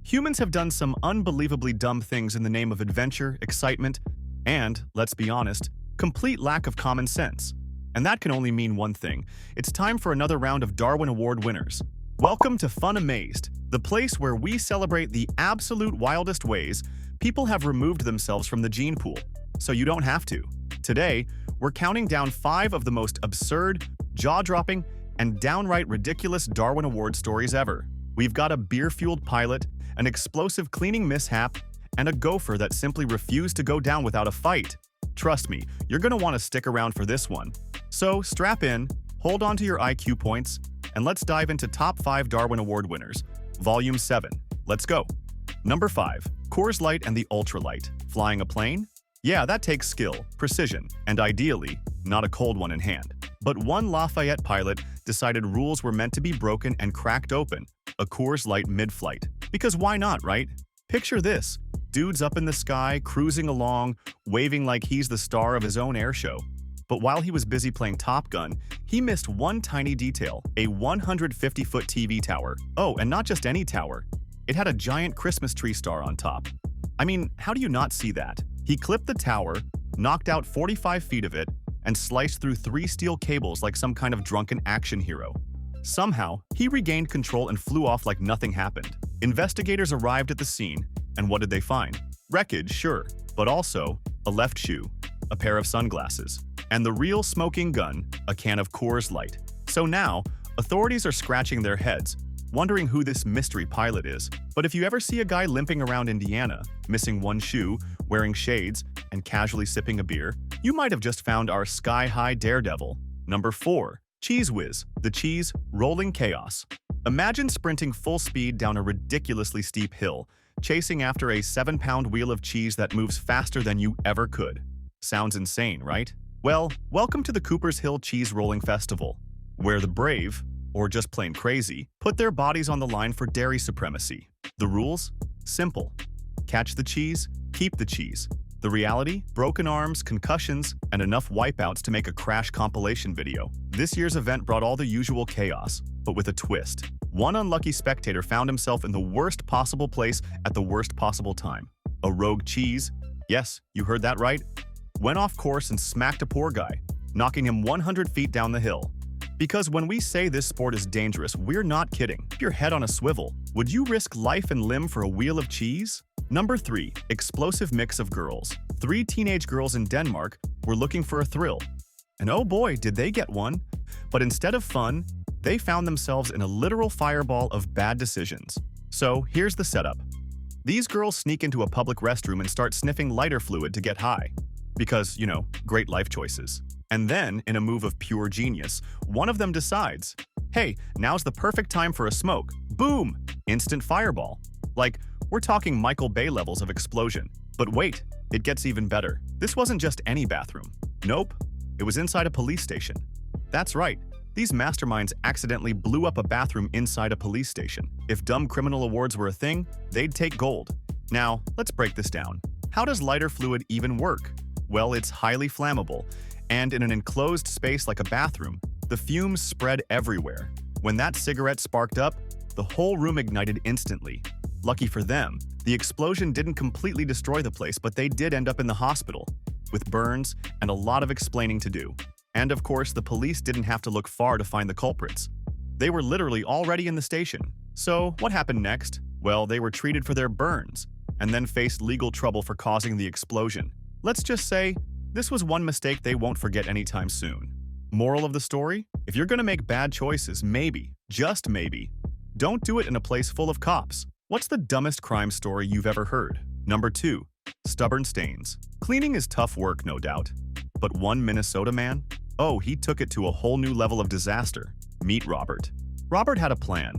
Humans have done some unbelievably dumb things in the name of adventure, excitement, and, let's be honest, complete lack of common sense. And that can only mean one thing. It's time for another round of Darwin Award winners. Welcome to Fun Amazed, the place where we celebrate the absolute wildest ways people have removed themselves from the gene pool, so you don't have to. Today, we're counting down 5 of the most absurd, jaw-dropping, and downright ridiculous Darwin Award stories ever. We've got a beer-fueled pilot, an explosive cleaning mishap, and a gopher that simply refused to go down without a fight. Trust me, you're gonna want to stick around for this one. So strap in, hold on to your IQ points, and let's dive into Top 5 Darwin Award winners. Volume 7. Let's go. Number 5. Coors Light and the Ultralight. Flying a plane? Yeah, that takes skill, precision, and ideally, not a cold one in hand. But one Lafayette pilot decided rules were meant to be broken and cracked open a Coors Light mid-flight. Because why not, right? Picture this. Dude's up in the sky, cruising along, waving like he's the star of his own air show. But while he was busy playing Top Gun, he missed one tiny detail, a 150-foot TV tower. Oh, and not just any tower. It had a giant Christmas tree star on top. I mean, how do you not see that? He clipped the tower, knocked out 45 feet of it, and sliced through 3 steel cables like some kind of drunken action hero. Somehow, he regained control and flew off like nothing happened. Investigators arrived at the scene, and what did they find? Wreckage, sure, but also a left shoe, a pair of sunglasses, and the real smoking gun, a can of Coors Light. So now, authorities are scratching their heads, wondering who this mystery pilot is. But if you ever see a guy limping around Indiana, missing one shoe, wearing shades, and casually sipping a beer, you might have just found our sky-high daredevil. Number 4. Cheese Whiz, the cheese rolling chaos. Imagine sprinting full speed down a ridiculously steep hill, chasing after a 7-pound wheel of cheese that moves faster than you ever could. Sounds insane, right? Well, welcome to the Cooper's Hill Cheese Rolling Festival, where the brave, or just plain crazy, put their bodies on the line for dairy supremacy. The rules? Simple. Catch the cheese, keep the cheese. The reality? Broken arms, concussions, and enough wipeouts to make a crash compilation video. This year's event brought all the usual chaos, but with a twist. One unlucky spectator found himself in the worst possible place at the worst possible time. A rogue cheese, yes, you heard that right, went off course and smacked a poor guy, knocking him 100 feet down the hill. Because when we say this sport is dangerous, we're not kidding. Keep your head on a swivel. Would you risk life and limb for a wheel of cheese? Number 3. Explosive mix of girls. 3 teenage girls in Denmark were looking for a thrill. And oh boy, did they get one. But instead of fun, they found themselves in a literal fireball of bad decisions. So here's the setup. These girls sneak into a public restroom and start sniffing lighter fluid to get high. Because, you know, great life choices. And then, in a move of pure genius, one of them decides, hey, now's the perfect time for a smoke. Boom! Instant fireball. Like, we're talking Michael Bay levels of explosion. But wait, it gets even better. This wasn't just any bathroom. Nope, it was inside a police station. That's right, these masterminds accidentally blew up a bathroom inside a police station. If dumb criminal awards were a thing, they'd take gold. Now, let's break this down. How does lighter fluid even work? Well, it's highly flammable, and in an enclosed space like a bathroom, the fumes spread everywhere. When that cigarette sparked up, the whole room ignited instantly. Lucky for them, the explosion didn't completely destroy the place, but they did end up in the hospital, with burns and a lot of explaining to do. And of course, the police didn't have to look far to find the culprits. They were literally already in the station. So what happened next? Well, they were treated for their burns, and then faced legal trouble for causing the explosion. Let's just say, this was one mistake they won't forget anytime soon. Moral of the story? If you're gonna make bad choices, maybe, just maybe, don't do it in a place full of cops. What's the dumbest crime story you've ever heard? Number 2. Stubborn stains. Cleaning is tough work, no doubt. But one Minnesota man? Oh, he took it to a whole new level of disaster. Meet Robert. Robert had a plan.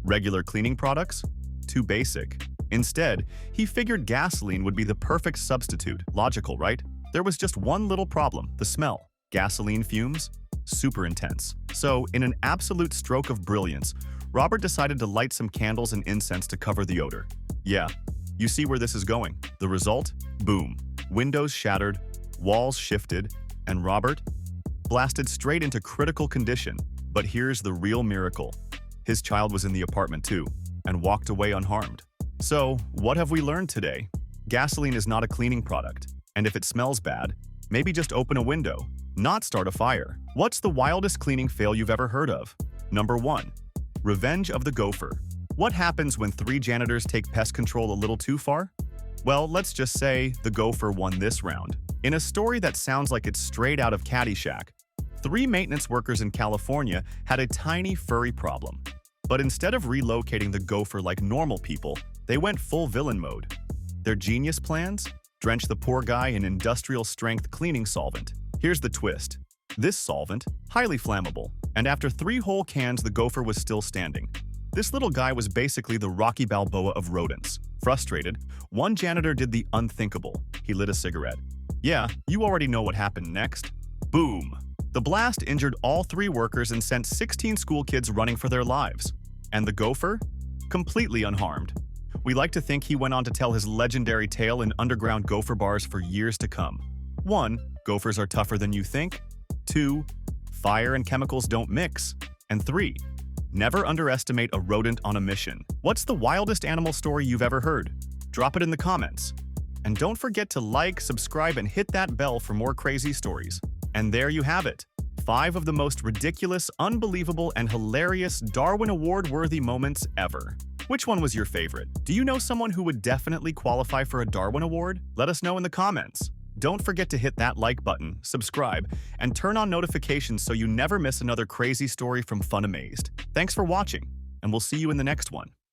Regular cleaning products? Too basic. Instead, he figured gasoline would be the perfect substitute. Logical, right? There was just one little problem, the smell. Gasoline fumes? Super intense. So, in an absolute stroke of brilliance, Robert decided to light some candles and incense to cover the odor. Yeah, you see where this is going. The result? Boom. Windows shattered, walls shifted, and Robert blasted straight into critical condition. But here's the real miracle. His child was in the apartment too, and walked away unharmed. So, what have we learned today? Gasoline is not a cleaning product, and if it smells bad, maybe just open a window, not start a fire. What's the wildest cleaning fail you've ever heard of? Number 1. Revenge of the Gopher. What happens when 3 janitors take pest control a little too far? Well, let's just say the Gopher won this round. In a story that sounds like it's straight out of Caddyshack, 3 maintenance workers in California had a tiny furry problem. But instead of relocating the Gopher like normal people, they went full villain mode. Their genius plans? Drench the poor guy in industrial-strength cleaning solvent. Here's the twist. This solvent, highly flammable, and after 3 whole cans the Gopher was still standing. This little guy was basically the Rocky Balboa of rodents. Frustrated, one janitor did the unthinkable. He lit a cigarette. Yeah, you already know what happened next. Boom! The blast injured all 3 workers and sent 16 school kids running for their lives. And the Gopher? Completely unharmed. We like to think he went on to tell his legendary tale in underground Gopher bars for years to come. 1. Gophers are tougher than you think. 2. Fire and chemicals don't mix. And 3. Never underestimate a rodent on a mission. What's the wildest animal story you've ever heard? Drop it in the comments. And don't forget to like, subscribe, and hit that bell for more crazy stories. And there you have it. 5 of the most ridiculous, unbelievable, and hilarious Darwin Award-worthy moments ever. Which one was your favorite? Do you know someone who would definitely qualify for a Darwin Award? Let us know in the comments. Don't forget to hit that like button, subscribe, and turn on notifications so you never miss another crazy story from Funamazed. Thanks for watching, and we'll see you in the next one.